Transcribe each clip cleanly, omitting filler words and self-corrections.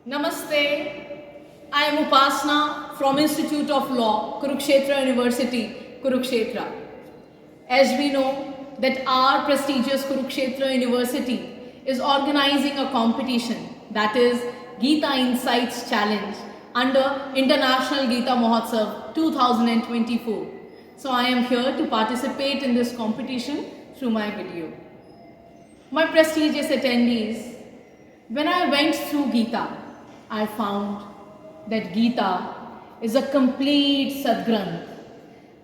Namaste. I am Upasna from Institute of Law, Kurukshetra University, Kurukshetra. As we know that our prestigious Kurukshetra University is organizing a competition, that is Gita Insights Challenge under International Gita Mahotsav 2024. So I am here to participate in this competition through my video. My prestigious attendees, when I went through Gita, I found that Gita is a complete Sadgranth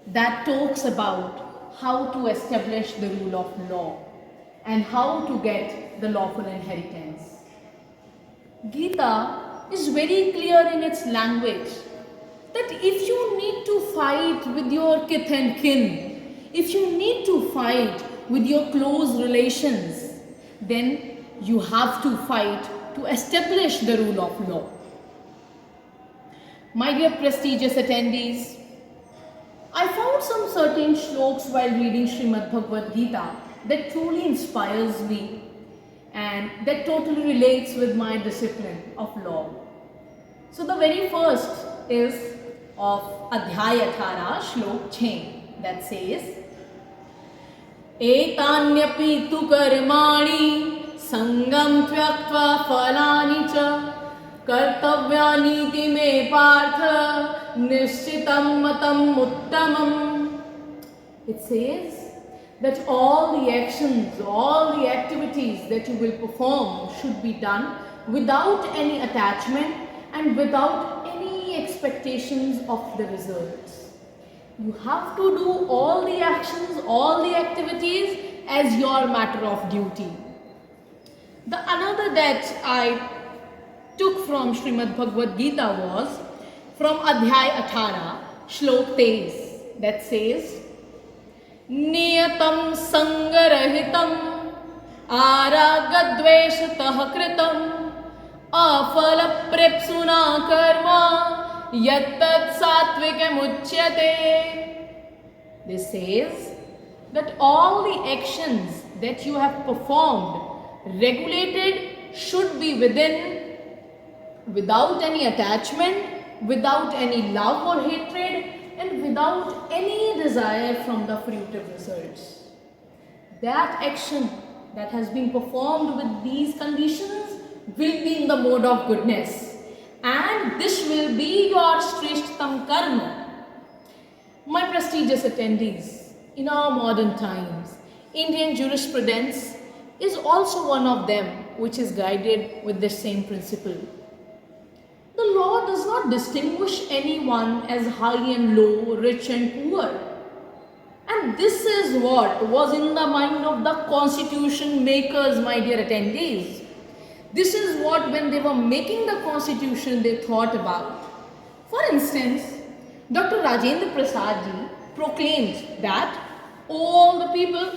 that talks about how to establish the rule of law and how to get the lawful inheritance. Gita is very clear in its language that if you need to fight with your kith and kin, if you need to fight with your close relations, then you have to fight to establish the rule of law. My dear prestigious attendees, I found some certain shlokas while reading Srimad Bhagavad Gita that truly inspires me and that totally relates with my discipline of law. So the very first is of Adhyaya 18, Shlok 6, that says, Etanyapi tu karmani Sangam tyaktva falani cha kartavyani me partha nishchitam matam uttamam. It says that all the actions, all the activities that you will perform should be done without any attachment and without any expectations of the results. You have to do all the actions, all the activities as your matter of duty. The another that I took from Srimad Bhagavad Gita was from Adhyaya 18, Shlok 23, that says, Niyatam sangarahitam aragadveshatah kritam afala prepsuna karma yattat satvikam uchyate. This says that all the actions that you have performed regulated should be without any attachment, without any love or hatred, and without any desire from the fruitive results. That action that has been performed with these conditions will be in the mode of goodness, and this will be your Shreshtham Karma. My prestigious attendees, in our modern times, Indian jurisprudence is also one of them which is guided with the same principle. The law does not distinguish anyone as high and low, rich and poor. And this is what was in the mind of the constitution makers, my dear attendees. This is what, when they were making the constitution, they thought about. For instance, Dr. Rajendra Prasad ji proclaimed that all the people,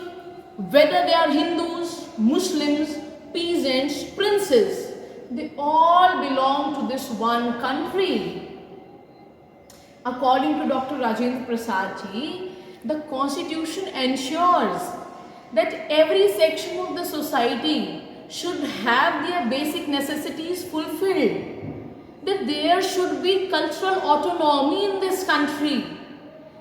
whether they are Hindus, Muslims, peasants, princes, they all belong to this one country. According to Dr. Rajendra Prasad ji, the constitution ensures that every section of the society should have their basic necessities fulfilled, that there should be cultural autonomy in this country,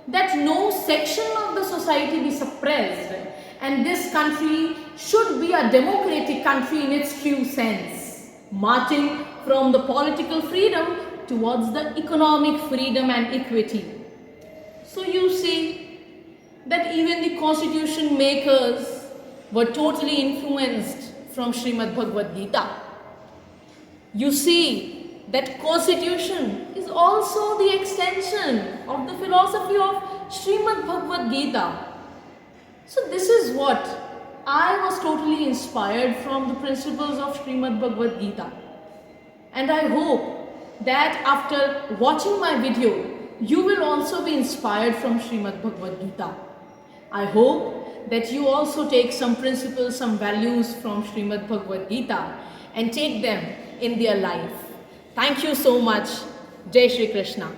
that no section of the society be suppressed, and this country should be a democratic country in its true sense, marching from the political freedom towards the economic freedom and equity. So you see that even the constitution makers were totally influenced from Srimad Bhagavad Gita. You see that constitution is also the extension of the philosophy of Srimad Bhagavad Gita. So this is what I was totally inspired from the principles of Srimad Bhagavad Gita. And I hope that after watching my video, you will also be inspired from Srimad Bhagavad Gita. I hope that you also take some principles, some values from Srimad Bhagavad Gita and take them in their life. Thank you so much. Jai Shri Krishna.